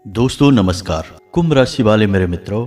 दोस्तों नमस्कार। कुंभ राशि वाले मेरे मित्रों,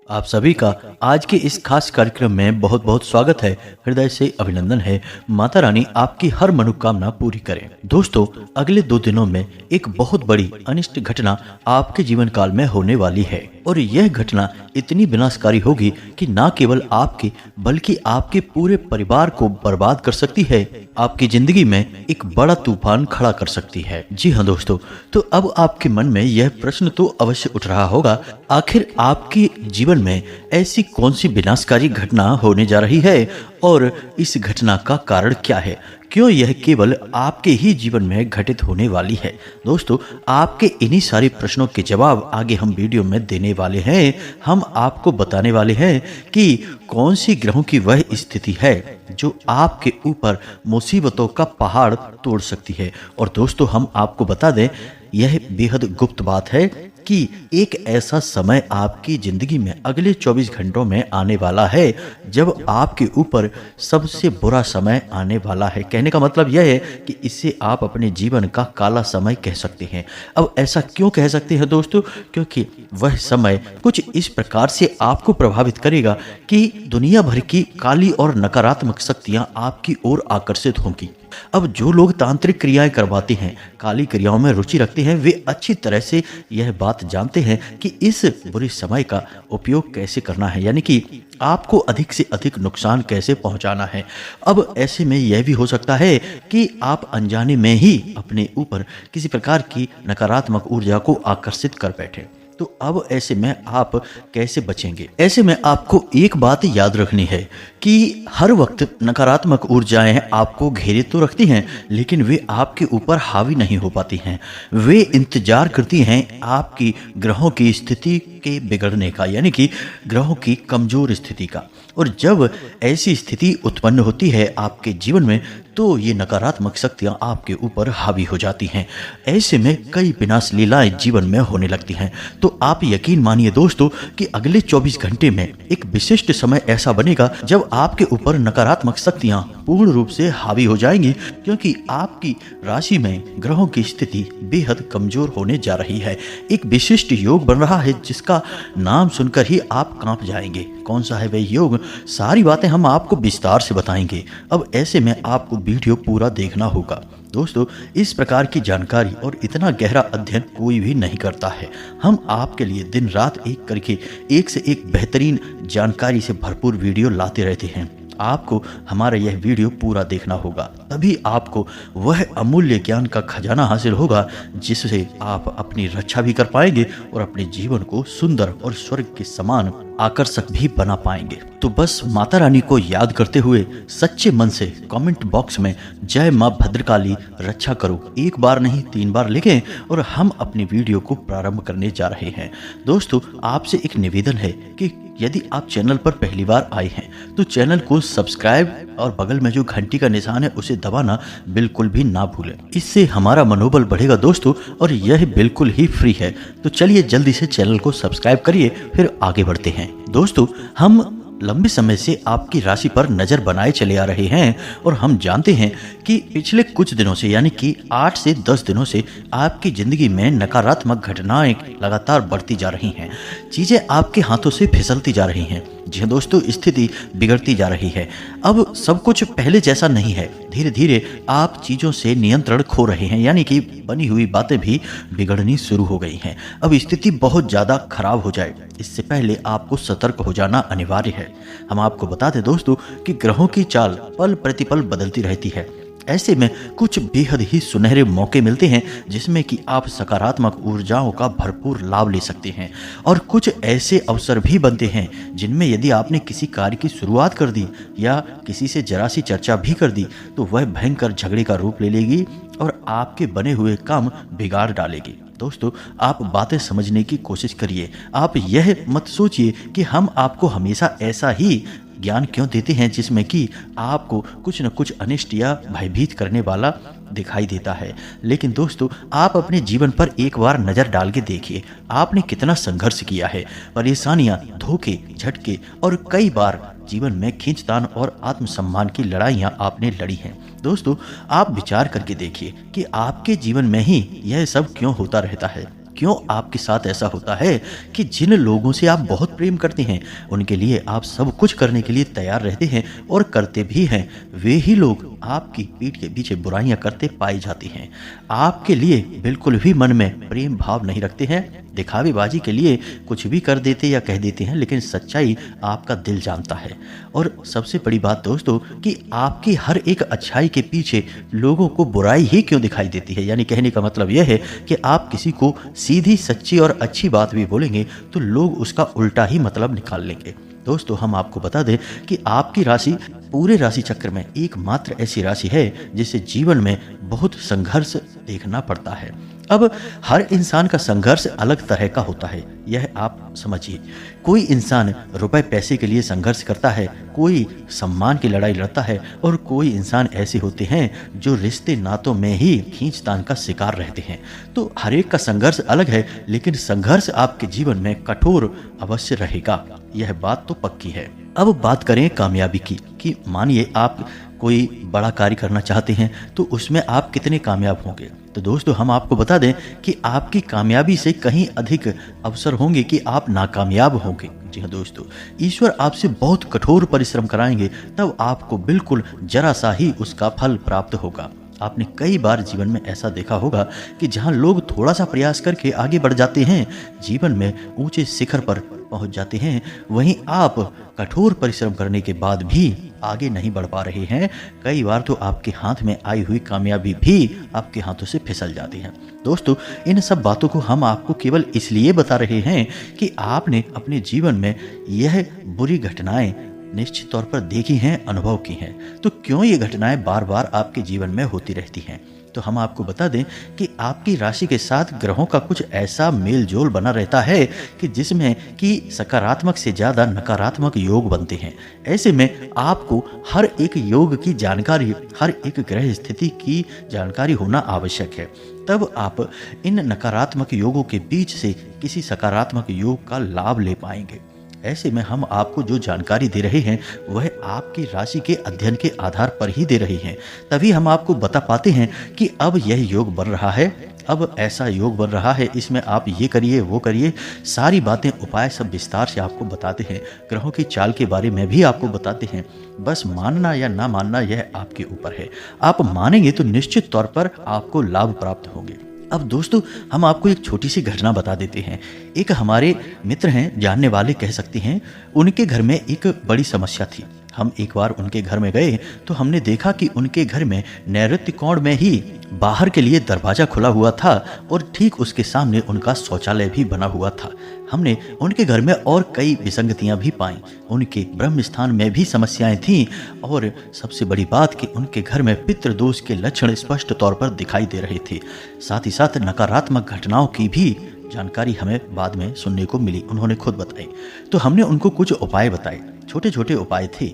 आप सभी का आज के इस खास कार्यक्रम में बहुत बहुत स्वागत है। हृदय से अभिनंदन है। माता रानी आपकी हर मनोकामना पूरी करें। दोस्तों, अगले 2 दिनों में एक बहुत बड़ी अनिष्ट घटना आपके जीवन काल में होने वाली है और यह घटना इतनी विनाशकारी होगी कि न केवल आपके बल्कि आपके पूरे परिवार को बर्बाद कर सकती है, आपकी जिंदगी में एक बड़ा तूफान खड़ा कर सकती है। जी हाँ दोस्तों, तो अब आपके मन में यह प्रश्न तो अवश्य उठ रहा होगा, आखिर आपके जीवन में ऐसी कौन सी विनाशकारी घटना होने जा रही है और इस घटना का कारण क्या है, क्यों यह केवल आपके ही जीवन में घटित होने वाली है। दोस्तों, आपके इन्हीं सारे प्रश्नों के जवाब आगे हम वीडियो में देने वाले हैं। हम आपको बताने वाले हैं कि कौन सी ग्रहों की वह स्थिति है जो आपके ऊपर मुसीबतों का पहाड़ तोड़ सकती है। और दोस्तों, हम आपको बता दें, यह बेहद गुप्त बात है कि एक ऐसा समय आपकी जिंदगी में अगले 24 घंटों में आने वाला है जब आपके ऊपर सबसे बुरा समय आने वाला है। कहने का मतलब यह है कि इसे आप अपने जीवन का काला समय कह सकते हैं। अब ऐसा क्यों कह सकते हैं दोस्तों? क्योंकि वह समय कुछ इस प्रकार से आपको प्रभावित करेगा कि दुनिया भर की काली और नकारात्मक शक्तियां आपकी ओर आकर्षित होंगी। अब जो लोग तांत्रिक क्रियाएं करवाते हैं, काली क्रियाओं में रुचि रखते हैं, वे अच्छी तरह से यह बात जानते हैं कि इस बुरे समय का उपयोग कैसे करना है, यानी कि आपको अधिक से अधिक नुकसान कैसे पहुंचाना है। अब ऐसे में यह भी हो सकता है कि आप अनजाने में ही अपने ऊपर किसी प्रकार की नकारात्मक ऊर्जा को आकर्षित कर बैठे। तो अब ऐसे में आप कैसे बचेंगे? ऐसे में आपको एक बात याद रखनी है कि हर वक्त नकारात्मक ऊर्जाएं आपको घेरे तो रखती हैं, लेकिन वे आपके ऊपर हावी नहीं हो पाती हैं। वे इंतजार करती हैं आपकी ग्रहों की स्थिति के बिगड़ने का, यानी कि ग्रहों की कमजोर स्थिति का। और जब ऐसी स्थिति उत्पन्न होती है आपके जीवन में, तो ये नकारात्मक शक्तियां आपके ऊपर हावी हो जाती हैं। ऐसे में कई विनाश लीलाएं जीवन में होने लगती हैं। तो आप यकीन मानिए दोस्तों कि अगले 24 घंटे में एक विशिष्ट समय ऐसा बनेगा जब आपके ऊपर नकारात्मक शक्तियां पूर्ण रूप से हावी हो जाएंगी, क्योंकि आपकी राशि में ग्रहों की स्थिति बेहद कमजोर होने जा रही है। एक विशिष्ट योग बन रहा है जिसका नाम सुनकर ही आप कांप जाएंगे। कौन सा है वह योग? सारी बातें हम आपको विस्तार से बताएंगे। अब ऐसे में आपको वीडियो पूरा देखना होगा। दोस्तों, इस प्रकार की जानकारी और इतना गहरा अध्ययन कोई भी नहीं करता है। हम आपके लिए दिन रात एक करके एक से एक बेहतरीन जानकारी से भरपूर वीडियो लाते रहते हैं। आपको हमारा यह वीडियो पूरा देखना होगा, तभी आपको वह अमूल्य ज्ञान का खजाना हासिल होगा जिससे आप अपनी रक्षा भी कर पाएंगे और अपने जीवन को सुंदर और स्वर्ग के समान आकर्षक भी बना पाएंगे। तो बस माता रानी को याद करते हुए सच्चे मन से कमेंट बॉक्स में जय मां भद्रकाली रक्षा करो एक बार नहीं 3 बार लिखें और हम अपनी वीडियो को प्रारंभ करने जा रहे हैं। दोस्तों, आपसे एक निवेदन है कि यदि आप चैनल पर पहली बार आए हैं तो चैनल को सब्सक्राइब और बगल में जो घंटी का निशान है उसे दबाना बिल्कुल भी ना भूलें। इससे हमारा मनोबल बढ़ेगा दोस्तों, और यह बिल्कुल ही फ्री है। तो चलिए जल्दी से चैनल को सब्सक्राइब करिए, फिर आगे बढ़ते हैं। दोस्तों, हम लंबे समय से आपकी राशि पर नजर बनाए चले आ रहे हैं और हम जानते हैं कि पिछले कुछ दिनों से, यानी कि 8 से 10 दिनों से आपकी जिंदगी में नकारात्मक घटनाएं लगातार बढ़ती जा रही हैं। चीजें आपके हाथों से फिसलती जा रही हैं। जी हाँ दोस्तों, स्थिति बिगड़ती जा रही है। अब सब कुछ पहले जैसा नहीं है। धीरे धीरे आप चीजों से नियंत्रण खो रहे हैं, यानी कि बनी हुई बातें भी बिगड़नी शुरू हो गई हैं। अब स्थिति बहुत ज्यादा खराब हो जाए इससे पहले आपको सतर्क हो जाना अनिवार्य है। हम आपको बता दें दोस्तों कि ग्रहों की चाल पल प्रतिपल बदलती रहती है। ऐसे में कुछ बेहद ही सुनहरे मौके मिलते हैं जिसमें कि आप सकारात्मक ऊर्जाओं का भरपूर लाभ ले सकते हैं, और कुछ ऐसे अवसर भी बनते हैं जिनमें यदि आपने किसी कार्य की शुरुआत कर दी या किसी से जरा सी चर्चा भी कर दी तो वह भयंकर झगड़े का रूप ले लेगी और आपके बने हुए काम बिगाड़ डालेगी। दोस्तों, आप बातें समझने की कोशिश करिए। आप यह मत सोचिए कि हम आपको हमेशा ऐसा ही ज्ञान क्यों देते हैं जिसमें कि आपको कुछ न कुछ अनिष्ट या भयभीत करने वाला दिखाई देता है। लेकिन दोस्तों, आप अपने जीवन पर एक बार नजर डाल के देखिए, आपने कितना संघर्ष किया है। परेशानियां, धोखे, झटके और कई बार जीवन में खींचतान और आत्मसम्मान की लड़ाइयां आपने लड़ी हैं। दोस्तों, आप विचार करके देखिए कि आपके जीवन में ही यह सब क्यों होता रहता है। क्यों आपके साथ ऐसा होता है कि जिन लोगों से आप बहुत प्रेम करते हैं, उनके लिए आप सब कुछ करने के लिए तैयार रहते हैं और करते भी हैं, वे ही लोग आपकी पीठ के पीछे बुराइयां करते पाई जाती हैं। आपके लिए बिल्कुल भी मन में प्रेम भाव नहीं रखते हैं, दिखावेबाजी के लिए कुछ भी कर देते या कह देते हैं, लेकिन सच्चाई आपका दिल जानता है। और सबसे बड़ी बात दोस्तों कि आपकी हर एक अच्छाई के पीछे लोगों को बुराई ही क्यों दिखाई देती है। यानी कहने का मतलब यह है कि आप किसी को सीधी सच्ची और अच्छी बात भी बोलेंगे तो लोग उसका उल्टा ही मतलब निकाल लेंगे। दोस्तों हम आपको बता दें कि आपकी राशि पूरे राशि चक्र में एकमात्र ऐसी राशि है जिसे जीवन में बहुत संघर्ष देखना पड़ता है। अब हर इंसान का संघर्ष अलग तरह का होता है, यह आप समझिए। कोई इंसान रुपए पैसे के लिए संघर्ष करता है, कोई सम्मान की लड़ाई लड़ता है और कोई इंसान ऐसे होते हैं जो रिश्ते नातों में ही खींचतान का शिकार रहते हैं। तो हर एक का संघर्ष अलग है, लेकिन संघर्ष आपके जीवन में कठोर अवश्य रहेगा, यह बात तो पक्की है। अब बात करें कामयाबी की कि मानिए आप कोई बड़ा कार्य करना चाहते हैं तो उसमें आप कितने कामयाब होंगे। तो दोस्तों हम आपको बता दें कि आपकी कामयाबी से कहीं अधिक अवसर होंगे कि आप नाकामयाब होंगे। जी हाँ दोस्तों, ईश्वर आपसे बहुत कठोर परिश्रम कराएंगे, तब आपको बिल्कुल जरा सा ही उसका फल प्राप्त होगा। आपने कई बार जीवन में ऐसा देखा होगा कि जहां लोग थोड़ा सा प्रयास करके आगे बढ़ जाते हैं, जीवन में ऊंचे शिखर पर पहुंच जाते हैं, वहीं आप कठोर परिश्रम करने के बाद भी आगे नहीं बढ़ पा रहे हैं। कई बार तो आपके हाथ में आई हुई कामयाबी भी आपके हाथों से फिसल जाती है। दोस्तों इन सब बातों को हम आपको केवल इसलिए बता रहे हैं कि आपने अपने जीवन में यह बुरी घटनाएं निश्चित तौर पर देखी हैं, अनुभव की हैं, तो क्यों ये घटनाएं बार बार आपके जीवन में होती रहती हैं। तो हम आपको बता दें कि आपकी राशि के साथ ग्रहों का कुछ ऐसा मेल जोल बना रहता है कि जिसमें कि सकारात्मक से ज़्यादा नकारात्मक योग बनते हैं। ऐसे में आपको हर एक योग की जानकारी, हर एक ग्रह स्थिति की जानकारी होना आवश्यक है, तब आप इन नकारात्मक योगों के बीच से किसी सकारात्मक योग का लाभ ले पाएंगे। ऐसे में हम आपको जो जानकारी दे रहे हैं वह आपकी राशि के अध्ययन के आधार पर ही दे रहे हैं, तभी हम आपको बता पाते हैं कि अब यह योग बन रहा है, अब ऐसा योग बन रहा है, इसमें आप ये करिए वो करिए, सारी बातें उपाय सब विस्तार से आपको बताते हैं। ग्रहों की चाल के बारे में भी आपको बताते हैं। बस मानना या ना मानना यह आपके ऊपर है। आप मानेंगे तो निश्चित तौर पर आपको लाभ प्राप्त होंगे। अब दोस्तों हम आपको एक छोटी सी घटना बता देते हैं। एक हमारे मित्र हैं, जानने वाले कह सकते हैं, उनके घर में एक बड़ी समस्या थी। हम एक बार उनके घर में गए तो हमने देखा कि उनके घर में नैऋत्य कोण में ही बाहर के लिए दरवाजा खुला हुआ था और ठीक उसके सामने उनका शौचालय भी बना हुआ था। हमने उनके घर में और कई विसंगतियां भी पाईं। उनके ब्रह्म स्थान में भी समस्याएं थीं और सबसे बड़ी बात कि उनके घर में पितृदोष के लक्षण स्पष्ट तौर पर दिखाई दे रहे थे। साथ ही साथ नकारात्मक घटनाओं की भी जानकारी हमें बाद में सुनने को मिली, उन्होंने खुद बताई। तो हमने उनको कुछ उपाय बताए, छोटे छोटे उपाय थे।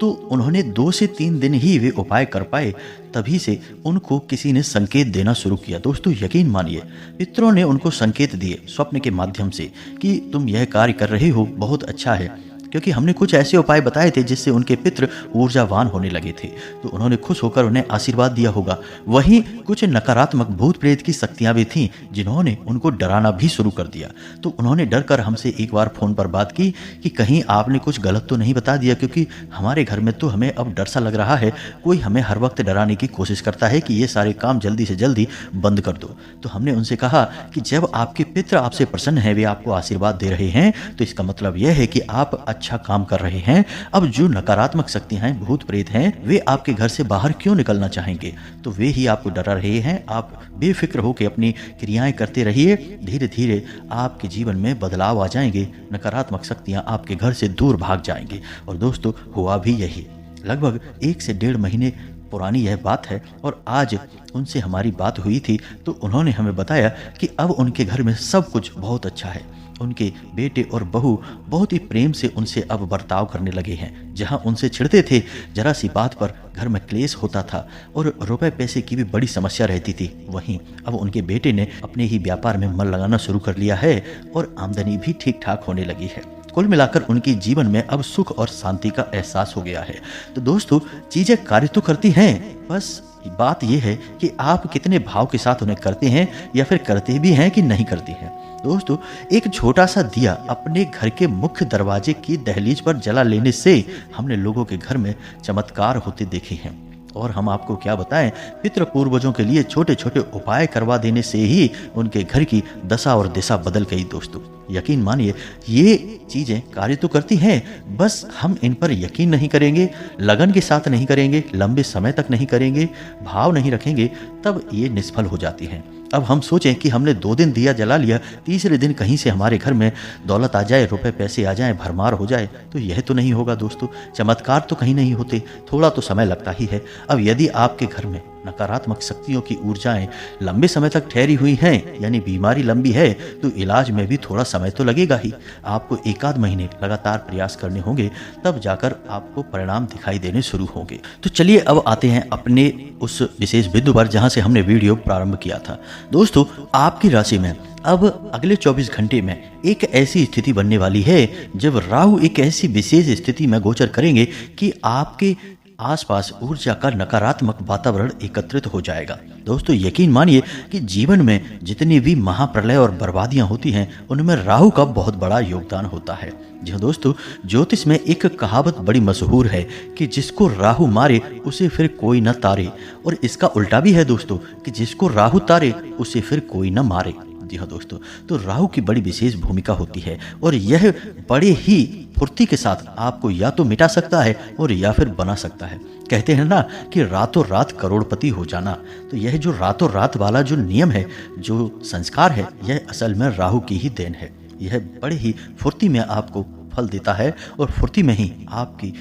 तो उन्होंने 2 से 3 दिन ही वे उपाय कर पाए, तभी से उनको किसी ने संकेत देना शुरू किया। दोस्तों यकीन मानिए, पितरों ने उनको संकेत दिए स्वप्न के माध्यम से कि तुम यह कार्य कर रहे हो, बहुत अच्छा है, क्योंकि हमने कुछ ऐसे उपाय बताए थे जिससे उनके पितृ ऊर्जावान होने लगे थे। तो उन्होंने खुश होकर उन्हें आशीर्वाद दिया होगा। वहीं कुछ नकारात्मक भूत प्रेत की शक्तियां भी थीं जिन्होंने उनको डराना भी शुरू कर दिया। तो उन्होंने डर कर हमसे एक बार फोन पर बात की कि कहीं आपने कुछ गलत तो नहीं बता दिया, क्योंकि हमारे घर में तो हमें अब डर सा लग रहा है, कोई हमें हर वक्त डराने की कोशिश करता है कि ये सारे काम जल्दी से जल्दी बंद कर दो। तो हमने उनसे कहा कि जब आपके पितृ आपसे प्रसन्न हैं, वे आपको आशीर्वाद दे रहे हैं, तो इसका मतलब यह है कि आप अच्छा काम कर रहे हैं। अब जो नकारात्मक शक्तियां हैं, भूत प्रेत हैं, वे आपके घर से बाहर क्यों निकलना चाहेंगे? तो वे ही आपको डरा रहे हैं। आप बेफिक्र होकर अपनी क्रियाएं करते रहिए, धीरे धीरे आपके जीवन में बदलाव आ जाएंगे, नकारात्मक शक्तियां आपके घर से दूर भाग जाएंगी। और दोस्तों हुआ भी यही। लगभग 1 से 1.5 महीने पुरानी यह बात है और आज उनसे हमारी बात हुई थी। तो उन्होंने हमें बताया कि अब उनके घर में सब कुछ बहुत अच्छा है। उनके बेटे और बहू बहुत ही प्रेम से उनसे अब बर्ताव करने लगे हैं। जहां उनसे छिड़ते थे, जरा सी बात पर घर में क्लेश होता था और रुपए पैसे की भी बड़ी समस्या रहती थी, वहीं अब उनके बेटे ने अपने ही व्यापार में मन लगाना शुरू कर लिया है और आमदनी भी ठीक ठाक होने लगी है। कुल मिलाकर उनके जीवन में अब सुख और शांति का एहसास हो गया है। तो दोस्तों चीजें कार्य तो करती हैं, बस बात यह है कि आप कितने भाव के साथ उन्हें करते हैं या फिर करते भी हैं कि नहीं करते हैं। दोस्तों, एक छोटा सा दिया अपने घर के मुख्य दरवाजे की दहलीज पर जला लेने से हमने लोगों के घर में चमत्कार होते देखे हैं। और हम आपको क्या बताएं, पितृ पूर्वजों के लिए छोटे छोटे उपाय करवा देने से ही उनके घर की दशा और दिशा बदल गई। दोस्तों, यकीन मानिए ये चीज़ें कार्य तो करती हैं, बस हम इन पर यकीन नहीं करेंगे, लगन के साथ नहीं करेंगे, लंबे समय तक नहीं करेंगे, भाव नहीं रखेंगे, तब ये निष्फल हो जाती हैं। अब हम सोचें कि हमने 2 दिन दिया जला लिया, तीसरे दिन कहीं से हमारे घर में दौलत आ जाए, रुपए पैसे आ जाएं, भरमार हो जाए, तो यह तो नहीं होगा दोस्तों। चमत्कार तो कहीं नहीं होते, थोड़ा तो समय लगता ही है। अब यदि आपके घर में नकारात्मक शक्तियों की ऊर्जाएं लंबे समय तक ठहरी हुई हैं, यानी बीमारी लंबी है, तो इलाज में भी थोड़ा समय तो लगेगा ही। आपको 1 आध महीने लगातार प्रयास करने होंगे, तब जाकर आपको परिणाम दिखाई देने शुरू होंगे। तो चलिए अब आते हैं अपने उस विशेष बिंदु पर जहां से हमने वीडियो प्रारंभ किया था। दोस्तों, आपकी राशि में अब अगले 24 घंटे में एक ऐसी स्थिति बनने वाली है जब राहु एक ऐसी विशेष स्थिति में गोचर करेंगे कि आपके आसपास ऊर्जा का नकारात्मक वातावरण एकत्रित हो जाएगा। दोस्तों, यकीन मानिए कि जीवन में जितनी भी महाप्रलय और बर्बादियां होती हैं, उनमें राहु का बहुत बड़ा योगदान होता है। जी हाँ दोस्तों, ज्योतिष में एक कहावत बड़ी मशहूर है कि जिसको राहु मारे उसे फिर कोई न तारे, और इसका उल्टा भी है दोस्तों कि जिसको राहु तारे उसे फिर कोई न मारे। जी हाँ दोस्तों, तो राहु की बड़ी विशेष भूमिका होती है और यह बड़े ही फुर्ती के साथ आपको या तो मिटा सकता है और या फिर बना सकता है। कहते हैं ना कि रातों रात करोड़पति हो जाना, तो यह जो रातों रात वाला जो नियम है, जो संस्कार है, यह असल में राहु की ही देन है। यह बड़े ही फुर्ती में आपको फल देता है और फुर्ती में ही आपकी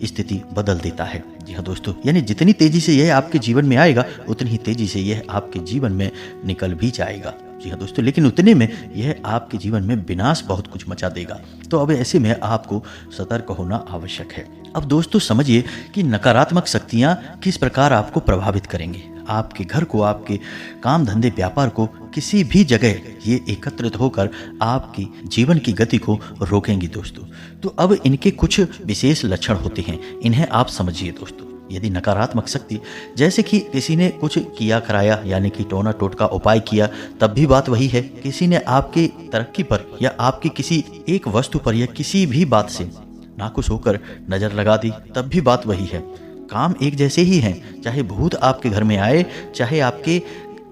स्थिति बदल देता है। जी हाँ दोस्तों, यानी जितनी तेजी से यह आपके जीवन में आएगा, उतनी ही तेजी से यह आपके जीवन में निकल भी जाएगा। जी हाँ दोस्तों, लेकिन उतने में यह आपके जीवन में विनाश बहुत कुछ मचा देगा। तो अब ऐसे में आपको सतर्क होना आवश्यक है। अब दोस्तों समझिए कि नकारात्मक शक्तियाँ किस प्रकार आपको प्रभावित करेंगे। आपके घर को, आपके काम धंधे व्यापार को, किसी भी जगह ये एकत्रित होकर आपकी जीवन की गति को रोकेंगी दोस्तों। तो अब इनके कुछ विशेष लक्षण होते हैं, इन्हें आप समझिए दोस्तों। यदि नकारात्मक शक्ति, जैसे कि किसी ने कुछ किया कराया, यानी कि टोना टोटका उपाय किया, तब भी बात वही है। किसी ने आपकी तरक्की पर या आपकी किसी एक वस्तु पर या किसी भी बात से नाखुश होकर नज़र लगा दी, तब भी बात वही है। काम एक जैसे ही हैं, चाहे भूत आपके घर में आए, चाहे आपके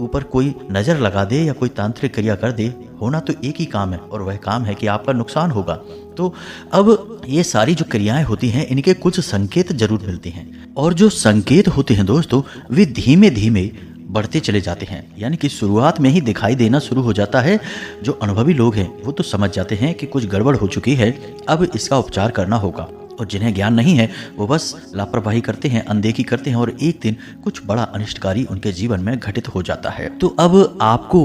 ऊपर कोई नज़र लगा दे या कोई तांत्रिक क्रिया कर दे, होना तो एक ही काम है और वह काम है कि आपका नुकसान होगा। तो अब ये सारी जो क्रियाएं होती हैं, इनके कुछ संकेत जरूर मिलते हैं, और जो संकेत होते हैं दोस्तों, वे धीमे धीमे बढ़ते चले जाते हैं, यानी कि शुरुआत में ही दिखाई देना शुरू हो जाता है। जो अनुभवी लोग हैं वो तो समझ जाते हैं कि कुछ गड़बड़ हो चुकी है, अब इसका उपचार करना होगा। और जिन्हें ज्ञान नहीं है वो बस लापरवाही करते हैं, अनदेखी करते हैं, और एक दिन कुछ बड़ा अनिष्टकारी उनके जीवन में घटित हो जाता है। तो अब आपको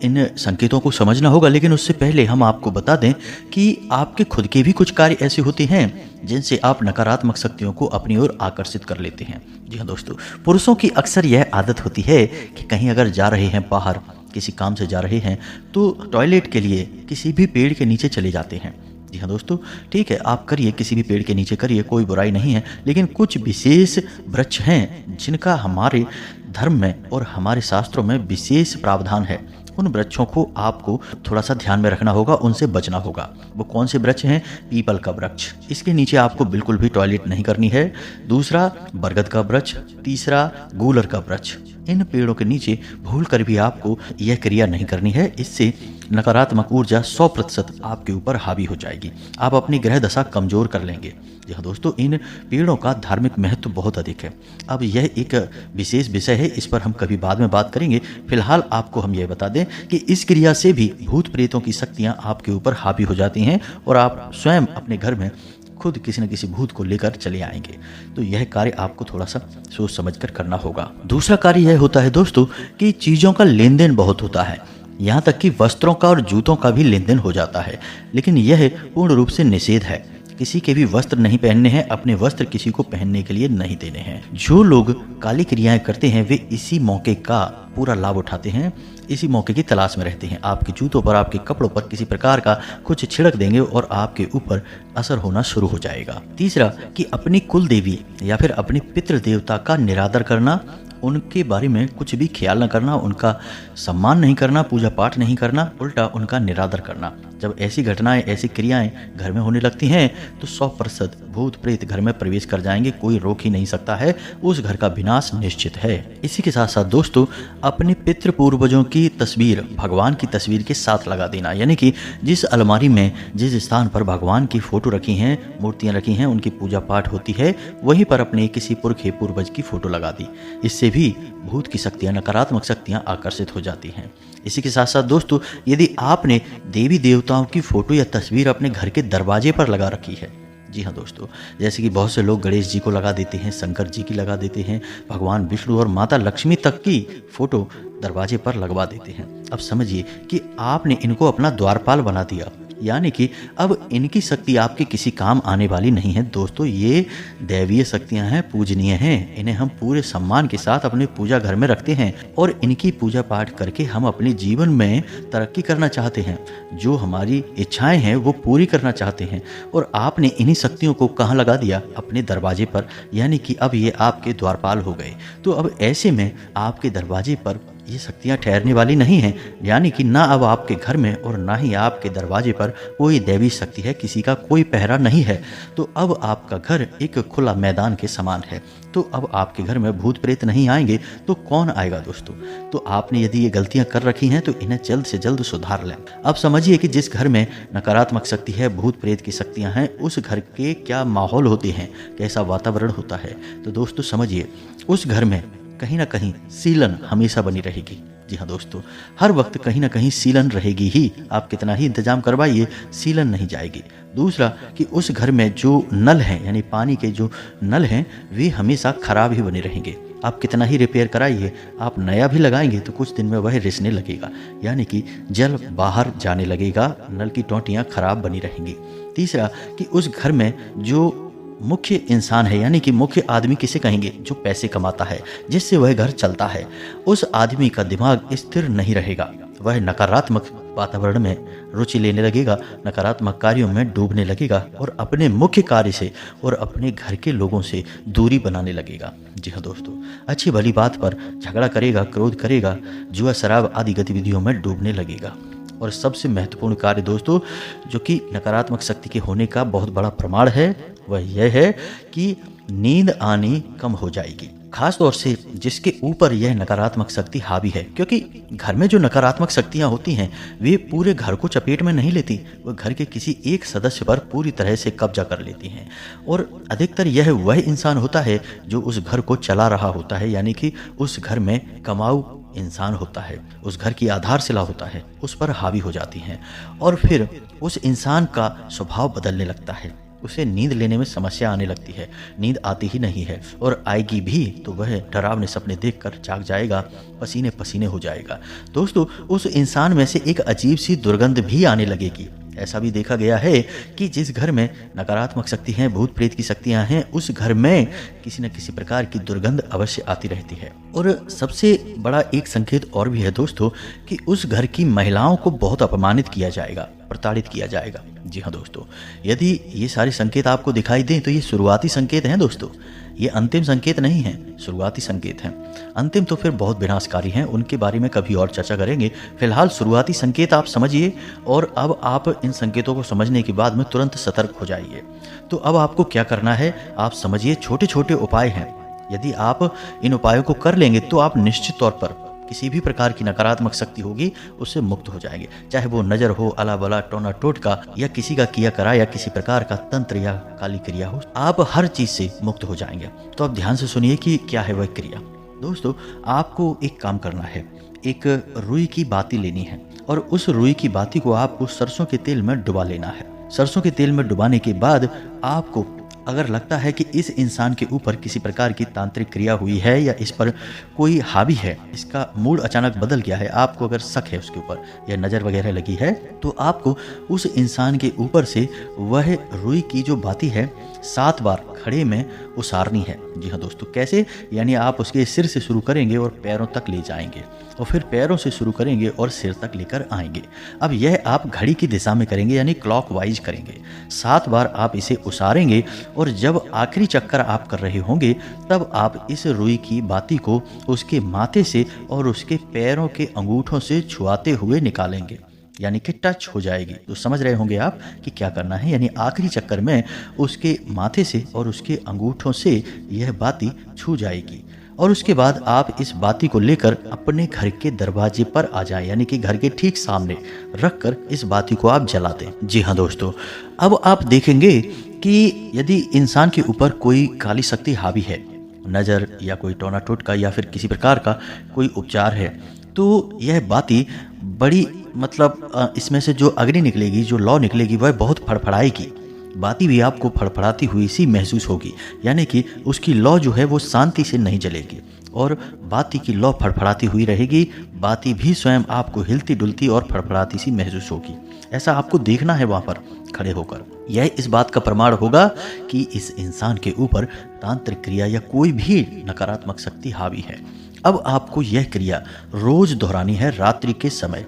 इन संकेतों को समझना होगा, लेकिन उससे पहले हम आपको बता दें कि आपके खुद के भी कुछ कार्य ऐसे होते हैं जिनसे आप नकारात्मक शक्तियों को अपनी ओर आकर्षित कर लेते हैं। जी हाँ दोस्तों, पुरुषों की अक्सर यह आदत होती है कि कहीं अगर जा रहे हैं, बाहर किसी काम से जा रहे हैं, तो टॉयलेट के लिए किसी भी पेड़ के नीचे चले जाते हैं। जी हाँ दोस्तों, ठीक है, आप करिए, किसी भी पेड़ के नीचे करिए, कोई बुराई नहीं है। लेकिन कुछ विशेष वृक्ष हैं जिनका हमारे धर्म में और हमारे शास्त्रों में विशेष प्रावधान है। उन वृक्षों को आपको थोड़ा सा ध्यान में रखना होगा, उनसे बचना होगा। वो कौन से वृक्ष हैं? पीपल का वृक्ष, इसके नीचे आपको बिल्कुल भी टॉयलेट नहीं करनी है। दूसरा बरगद का वृक्ष, तीसरा गूलर का वृक्ष। इन पेड़ों के नीचे भूल कर भी आपको यह क्रिया नहीं करनी है, इससे नकारात्मक ऊर्जा 100% आपके ऊपर हावी हो जाएगी, आप अपनी ग्रह दशा कमजोर कर लेंगे। जी हाँ दोस्तों, इन पेड़ों का धार्मिक महत्व बहुत अधिक है। अब यह एक विशेष विषय है, इस पर हम कभी बाद में बात करेंगे। फिलहाल आपको हम यह बता दें कि इस क्रिया से भी भूत प्रेतों की शक्तियाँ आपके ऊपर हावी हो जाती हैं और आप स्वयं अपने घर में खुद किसी न किसी भूत को लेकर चले आएंगे। तो यह कार्य आपको थोड़ा सा सोच समझकर करना होगा। दूसरा कार्य यह होता है दोस्तों कि चीज़ों का लेन देन बहुत होता है, यहाँ तक कि वस्त्रों का और जूतों का भी लेन देन हो जाता है, लेकिन यह पूर्ण रूप से निषेध है। किसी के भी वस्त्र नहीं पहनने हैं, अपने वस्त्र किसी को पहनने के लिए नहीं देने हैं। जो लोग काली क्रियाएं करते हैं वे इसी मौके का पूरा लाभ उठाते हैं, इसी मौके की तलाश में रहते हैं। आपके जूतों पर, आपके कपड़ों पर किसी प्रकार का कुछ छिड़क देंगे और आपके ऊपर असर होना शुरू हो जाएगा। तीसरा कि अपनी कुल देवी या फिर अपनी पितृ देवता का निरादर करना उनके बारे में कुछ भी ख्याल न करना, उनका सम्मान नहीं करना, पूजा पाठ नहीं करना, उल्टा उनका निरादर करना। जब ऐसी घटनाएं, ऐसी क्रियाएं घर में होने लगती हैं तो 100% भूत प्रेत घर में प्रवेश कर जाएंगे, कोई रोक ही नहीं सकता है, उस घर का विनाश निश्चित है। इसी के साथ साथ दोस्तों, अपने पितृ पूर्वजों की तस्वीर भगवान की तस्वीर के साथ लगा देना, यानी कि जिस अलमारी में, जिस स्थान पर भगवान की फोटो रखी हैं, मूर्तियां रखी हैं, उनकी पूजा पाठ होती है, वहीं पर अपने किसी पुरखे पूर्वज की फोटो लगा दी। इससे भी भूत की शक्तियां, नकारात्मक शक्तियां आकर्षित हो जाती हैं। इसी के साथ साथ दोस्तों, यदि आपने देवी देवताओं की फोटो या तस्वीर अपने घर के दरवाजे पर लगा रखी है, जी हाँ दोस्तों, जैसे कि बहुत से लोग गणेश जी को लगा देते हैं, शंकर जी की लगा देते हैं, भगवान विष्णु और माता लक्ष्मी तक की फोटो दरवाजे पर लगवा देते हैं। अब समझिए कि आपने इनको अपना द्वारपाल बना दिया, यानी कि अब इनकी शक्ति आपके किसी काम आने वाली नहीं है। दोस्तों, ये दैवीय शक्तियां हैं, पूजनीय हैं, इन्हें हम पूरे सम्मान के साथ अपने पूजा घर में रखते हैं और इनकी पूजा पाठ करके हम अपने जीवन में तरक्की करना चाहते हैं, जो हमारी इच्छाएं हैं वो पूरी करना चाहते हैं। और आपने इन्हीं शक्तियों को कहाँ लगा दिया? अपने दरवाजे पर, यानी कि अब ये आपके द्वारपाल हो गए। तो अब ऐसे में आपके दरवाजे पर ये शक्तियाँ ठहरने वाली नहीं हैं, यानी कि ना अब आपके घर में और ना ही आपके दरवाजे पर कोई दैवी शक्ति है, किसी का कोई पहरा नहीं है। तो अब आपका घर एक खुला मैदान के समान है। तो अब आपके घर में भूत प्रेत नहीं आएंगे तो कौन आएगा दोस्तों? तो आपने यदि ये गलतियां कर रखी हैं तो इन्हें जल्द से जल्द सुधार लें। अब समझिए कि जिस घर में नकारात्मक शक्ति है, भूत प्रेत की शक्तियां हैं, उस घर के क्या माहौल होते हैं, कैसा वातावरण होता है। तो दोस्तों समझिए, उस घर में कहीं ना कहीं सीलन हमेशा बनी रहेगी। जी हाँ दोस्तों, हर वक्त कहीं ना कहीं सीलन रहेगी ही। आप कितना ही इंतजाम करवाइए, सीलन नहीं जाएगी। दूसरा कि उस घर में जो नल हैं, यानी पानी के जो नल हैं, वे हमेशा खराब ही बने रहेंगे। आप कितना ही रिपेयर कराइए, आप नया भी लगाएंगे तो कुछ दिन में वह रिसने लगेगा, यानी कि जल बाहर जाने लगेगा, नल की टोंटियाँ खराब बनी रहेंगी। तीसरा कि उस घर में जो मुख्य इंसान है, यानी कि मुख्य आदमी किसे कहेंगे? जो पैसे कमाता है, जिससे वह घर चलता है, उस आदमी का दिमाग स्थिर नहीं रहेगा। वह नकारात्मक वातावरण में रुचि लेने लगेगा, नकारात्मक कार्यों में डूबने लगेगा और अपने मुख्य कार्य से और अपने घर के लोगों से दूरी बनाने लगेगा। जी हाँ दोस्तों, अच्छी भली बात पर झगड़ा करेगा, क्रोध करेगा, जुआ शराब आदि गतिविधियों में डूबने लगेगा। और सबसे महत्वपूर्ण कार्य दोस्तों, जो कि नकारात्मक शक्ति के होने का बहुत बड़ा प्रमाण है, वह यह है कि नींद आनी कम हो जाएगी। खास तौर से जिसके ऊपर यह नकारात्मक शक्ति हावी है, क्योंकि घर में जो नकारात्मक शक्तियां होती हैं वे पूरे घर को चपेट में नहीं लेती, वह घर के किसी एक सदस्य पर पूरी तरह से कब्जा कर लेती हैं। और अधिकतर यह वह इंसान होता है जो उस घर को चला रहा होता है, यानी कि उस घर में कमाऊ इंसान होता है, उस घर की आधारशिला होता है, उस पर हावी हो जाती हैं और फिर उस इंसान का स्वभाव बदलने लगता है। उसे नींद लेने में समस्या आने लगती है, नींद आती ही नहीं है और आएगी भी तो वह डरावने सपने देखकर जाग जाएगा, पसीने पसीने हो जाएगा। दोस्तों, उस इंसान में से एक अजीब सी दुर्गंध भी आने लगेगी। ऐसा भी देखा गया है कि जिस घर में नकारात्मक शक्ति हैं, भूत प्रेत की शक्तियां हैं, उस घर में किसी न किसी प्रकार की दुर्गंध अवश्य आती रहती है। और सबसे बड़ा एक संकेत और भी है दोस्तों कि उस घर की महिलाओं को बहुत अपमानित किया जाएगा, प्रताड़ित किया जाएगा। जी हाँ दोस्तों, यदि ये सारे संकेत आपको दिखाई दें तो ये शुरुआती संकेत हैं दोस्तों, ये अंतिम संकेत नहीं हैं, शुरुआती संकेत हैं। अंतिम तो फिर बहुत विनाशकारी हैं, उनके बारे में कभी और चर्चा करेंगे। फिलहाल शुरुआती संकेत आप समझिए और अब आप इन संकेतों को समझने के बाद में तुरंत सतर्क हो जाइए। तो अब आपको क्या करना है, आप समझिए, छोटे छोटे उपाय हैं। यदि आप इन उपायों को कर लेंगे तो आप निश्चित तौर पर किसी भी प्रकार की नकारात्मक शक्ति होगी उससे मुक्त हो जाएंगे, चाहे वो नजर हो, अला बला, टोना टोटका या किसी का किया करा या किसी प्रकार का तंत्र या काली क्रिया हो, आप हर चीज से मुक्त हो जाएंगे। तो आप ध्यान से सुनिए कि क्या है वह क्रिया। दोस्तों, आपको एक काम करना है, एक रुई की बाती लेनी है और उस रुई की बाती को आपको सरसों के तेल में डुबा लेना है। सरसों के तेल में डुबाने के बाद आपको अगर लगता है कि इस इंसान के ऊपर किसी प्रकार की तांत्रिक क्रिया हुई है या इस पर कोई हावी है, इसका मूड अचानक बदल गया है, आपको अगर शक है उसके ऊपर या नज़र वगैरह लगी है, तो आपको उस इंसान के ऊपर से वह रुई की जो बाती है 7 बार खड़े में उसारनी है। जी हाँ दोस्तों, कैसे? यानी आप उसके सिर से शुरू करेंगे और पैरों तक ले जाएंगे और फिर पैरों से शुरू करेंगे और सिर तक लेकर आएंगे। अब यह आप घड़ी की दिशा में करेंगे, यानी क्लॉकवाइज करेंगे। 7 बार आप इसे उसारेंगे और जब आखिरी चक्कर आप कर रहे होंगे तब आप इस रुई की बाती को उसके माथे से और उसके पैरों के अंगूठों से छुआते हुए निकालेंगे, यानी कि टच हो जाएगी। तो समझ रहे होंगे आप कि क्या करना है, यानी आखिरी चक्कर में उसके माथे से और उसके अंगूठों से यह बाती छू जाएगी और उसके बाद आप इस बाती को लेकर अपने घर के दरवाजे पर आ जाएं, यानी कि घर के ठीक सामने रखकर इस बाती को आप जला दें। जी हाँ दोस्तों, अब आप देखेंगे कि यदि इंसान के ऊपर कोई काली शक्ति हावी है, नज़र या कोई टोना टोटका या फिर किसी प्रकार का कोई उपचार है, तो यह बाती बड़ी इसमें से जो अग्नि निकलेगी, जो लौ निकलेगी, वह बहुत फड़फड़ाएगी। बाती भी आपको फड़फड़ाती हुई सी महसूस होगी, यानी कि उसकी लौ जो है वो शांति से नहीं जलेगी और बाती की लौ फड़फड़ाती हुई रहेगी। बाती भी स्वयं आपको हिलती डुलती और फड़फड़ाती सी महसूस होगी। ऐसा आपको देखना है वहाँ पर खड़े होकर। यह इस बात का प्रमाण होगा कि इस इंसान के ऊपर तांत्रिक क्रिया या कोई भी नकारात्मक शक्ति हावी है। अब आपको यह क्रिया रोज दोहरानी है रात्रि के समय।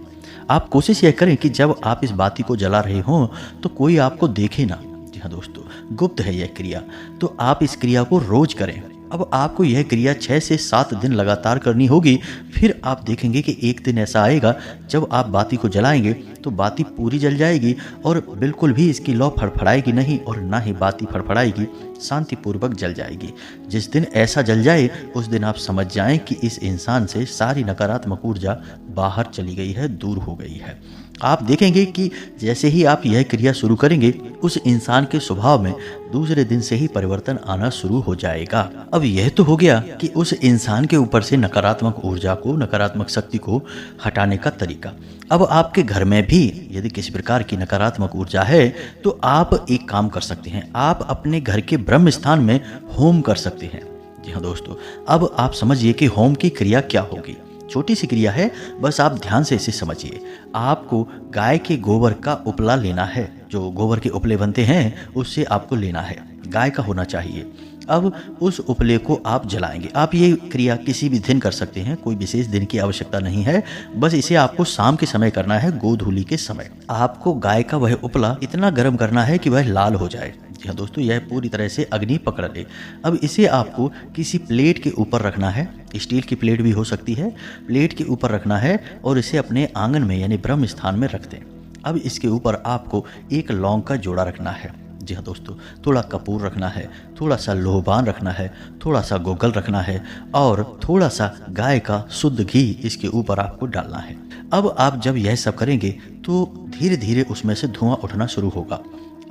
आप कोशिश यह करें कि जब आप इस बाती को जला रहे हों तो कोई आपको देखे ना। जी हाँ दोस्तों, गुप्त है यह क्रिया, तो आप इस क्रिया को रोज करें। अब आपको यह क्रिया 6 से 7 दिन लगातार करनी होगी। फिर आप देखेंगे कि एक दिन ऐसा आएगा जब आप बाती को जलाएंगे तो बाती पूरी जल जाएगी और बिल्कुल भी इसकी लौ फड़फड़ाएगी नहीं और ना ही बाती फड़फड़ाएगी, शांतिपूर्वक जल जाएगी। जिस दिन ऐसा जल जाए उस दिन आप समझ जाएं कि इस इंसान से सारी नकारात्मक ऊर्जा बाहर चली गई है, दूर हो गई है। आप देखेंगे कि जैसे ही आप यह क्रिया शुरू करेंगे उस इंसान के स्वभाव में दूसरे दिन से ही परिवर्तन आना शुरू हो जाएगा। अब यह तो हो गया कि उस इंसान के ऊपर से नकारात्मक ऊर्जा को, नकारात्मक शक्ति को हटाने का तरीका। अब आपके घर में भी यदि किसी प्रकार की नकारात्मक ऊर्जा है तो आप एक काम कर सकते हैं, आप अपने घर के ब्रह्म स्थान में होम कर सकते हैं। जी हाँ दोस्तों, अब आप समझिए कि होम की क्रिया क्या होगी। छोटी सी क्रिया है, बस आप ध्यान से इसे समझिए। आपको गाय के गोबर का उपला लेना है, जो गोबर के उपले बनते हैं उससे आपको लेना है, गाय का होना चाहिए। अब उस उपले को आप जलाएंगे। आप ये क्रिया किसी भी दिन कर सकते हैं, कोई विशेष दिन की आवश्यकता नहीं है, बस इसे आपको शाम के समय करना है, गोधूली के समय। आपको गाय का वह उपला इतना गर्म करना है कि वह लाल हो जाए। जी हाँ दोस्तों, यह पूरी तरह से अग्नि पकड़ ले। अब इसे आपको किसी प्लेट के ऊपर रखना है, स्टील की प्लेट भी हो सकती है, प्लेट के ऊपर रखना है और इसे अपने आंगन में यानी ब्रह्म स्थान में रख दें। अब इसके ऊपर आपको एक लौंग का जोड़ा रखना है। जी हाँ दोस्तों, थोड़ा कपूर रखना है, थोड़ा सा लोहबान रखना है, थोड़ा सा गोगल रखना है और थोड़ा सा गाय का शुद्ध घी इसके ऊपर आपको डालना है। अब आप जब यह सब करेंगे तो धीरे धीरे उसमें से धुआं उठना शुरू होगा।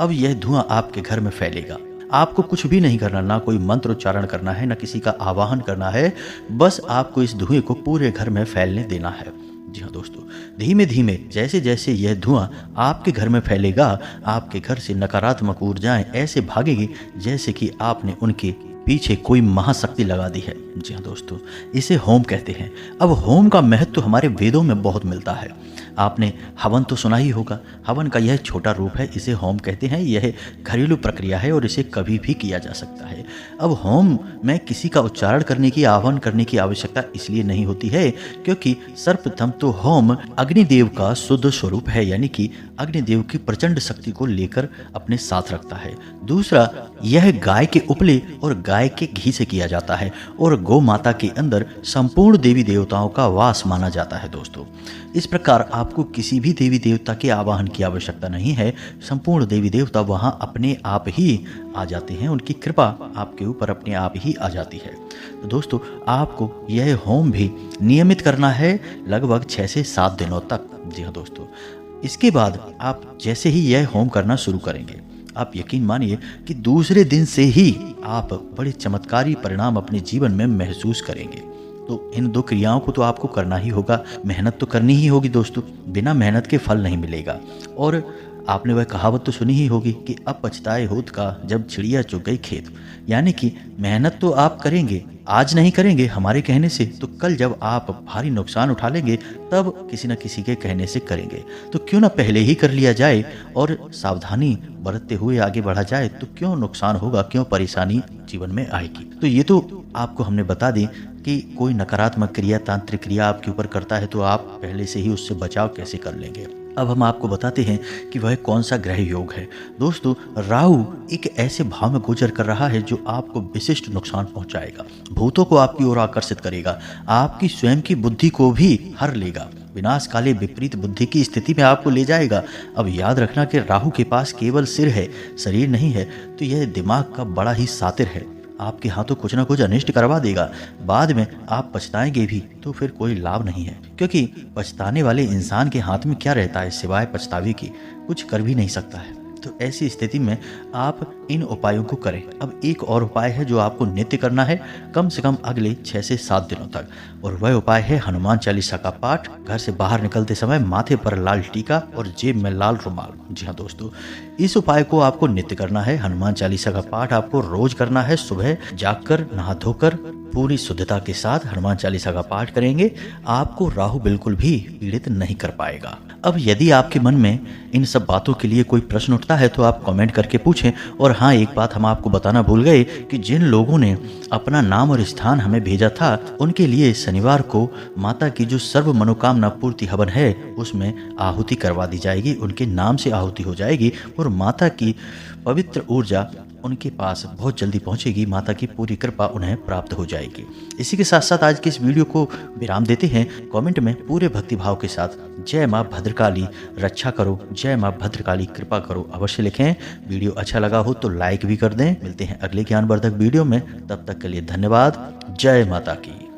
अब यह धुआं आपके घर में फैलेगा। आपको कुछ भी नहीं करना, ना कोई मंत्र उच्चारण करना है, ना किसी का आवाहन करना है, बस आपको इस धुएं को पूरे घर में फैलने देना है। जी हाँ दोस्तों, धीमे धीमे जैसे जैसे यह धुआं आपके घर में फैलेगा, आपके घर से नकारात्मक ऊर्जाएं ऐसे भागेगी जैसे कि आपने उनके पीछे कोई महाशक्ति लगा दी है। जी हाँ दोस्तों, इसे होम कहते हैं। अब होम का महत्व तो हमारे वेदों में बहुत मिलता है। आपने हवन तो सुना ही होगा। हवन का यह छोटा रूप है, इसे होम कहते हैं। यह घरेलू प्रक्रिया है और इसे कभी भी किया जा सकता है। अब होम में किसी का उच्चारण करने की, आह्वान करने की आवश्यकता इसलिए नहीं होती है क्योंकि सर्वप्रथम तो होम अग्निदेव का शुद्ध स्वरूप है, यानी कि अग्निदेव की प्रचंड शक्ति को लेकर अपने साथ रखता है। दूसरा, यह गाय के उपले और गाय के घी से किया जाता है और गौ माता के अंदर संपूर्ण देवी देवताओं का वास माना जाता है। दोस्तों, इस प्रकार आपको किसी भी देवी देवता के आवाहन की आवश्यकता नहीं है। संपूर्ण देवी देवता वहां अपने आप ही आ जाते हैं, उनकी कृपा आपके ऊपर अपने आप ही आ जाती है। तो दोस्तों, आपको यह होम भी नियमित करना है लगभग 6 से 7 दिनों तक। जी हाँ दोस्तों, इसके बाद आप जैसे ही यह होम करना शुरू करेंगे, आप यकीन मानिए कि दूसरे दिन से ही आप बड़े चमत्कारी परिणाम अपने जीवन में महसूस करेंगे। तो इन 2 क्रियाओं को तो आपको करना ही होगा, मेहनत तो करनी ही होगी दोस्तों, बिना मेहनत के फल नहीं मिलेगा। और आपने वह कहावत तो सुनी ही होगी कि अब पछताए होत का जब चिड़िया चुग गई खेत, यानी कि मेहनत तो आप करेंगे, आज नहीं करेंगे हमारे कहने से, तो कल जब आप भारी नुकसान उठा लेंगे तब किसी न किसी के कहने से करेंगे। तो क्यों ना पहले ही कर लिया जाए और सावधानी बरतते हुए आगे बढ़ा जाए, तो क्यों नुकसान होगा, क्यों परेशानी जीवन में आएगी। तो ये तो आपको हमने बता दी कि कोई नकारात्मक क्रिया, तांत्रिक क्रिया आपके ऊपर करता है तो आप पहले से ही उससे बचाव कैसे कर लेंगे। अब हम आपको बताते हैं कि वह कौन सा ग्रह योग है। दोस्तों, राहु एक ऐसे भाव में गोचर कर रहा है जो आपको विशिष्ट नुकसान पहुंचाएगा, भूतों को आपकी ओर आकर्षित करेगा, आपकी स्वयं की बुद्धि को भी हर लेगा, विनाशकाली विपरीत बुद्धि की स्थिति में आपको ले जाएगा। अब याद रखना कि राहु के पास केवल सिर है, शरीर नहीं है, तो यह दिमाग का बड़ा ही सातिर है। आपके हाथों कुछ ना कुछ अनिष्ट करवा देगा, बाद में आप पछताएंगे भी तो फिर कोई लाभ नहीं है, क्योंकि पछताने वाले इंसान के हाथ में क्या रहता है सिवाय पछतावे की, कुछ कर भी नहीं सकता है। तो ऐसी स्थिति में आप इन उपायों को करें। अब एक और उपाय है जो आपको नित्य करना है, कम से कम अगले 6 से 7 दिनों तक, और वह उपाय है हनुमान चालीसा का पाठ। घर से बाहर निकलते समय माथे पर लाल टीका और जेब में लाल रुमाल। जी हाँ दोस्तों, इस उपाय को आपको नित्य करना है। हनुमान चालीसा का पाठ आपको रोज करना है। सुबह जागकर नहा धोकर पूरी शुद्धता के साथ हनुमान चालीसा का पाठ करेंगे, आपको राहु बिल्कुल भी पीड़ित नहीं कर पाएगा। अब यदि आपके मन में इन सब बातों के लिए कोई प्रश्न उठता है तो आप कमेंट करके पूछें। और हाँ, एक बात हम आपको बताना भूल गए कि जिन लोगों ने अपना नाम और स्थान हमें भेजा था, उनके लिए शनिवार को माता की जो सर्व मनोकामना पूर्ति हवन है उसमें आहुति करवा दी जाएगी, उनके नाम से आहुति हो जाएगी और माता की पवित्र ऊर्जा उनके पास बहुत जल्दी पहुंचेगी, माता की पूरी कृपा उन्हें प्राप्त हो जाएगी। इसी के साथ साथ आज के इस वीडियो को विराम देते हैं। कमेंट में पूरे भक्ति भाव के साथ जय माँ भद्रकाली रक्षा करो, जय माँ भद्रकाली कृपा करो अवश्य लिखें। वीडियो अच्छा लगा हो तो लाइक भी कर दें। मिलते हैं अगले ज्ञानवर्धक वीडियो में, तब तक के लिए धन्यवाद। जय माता की।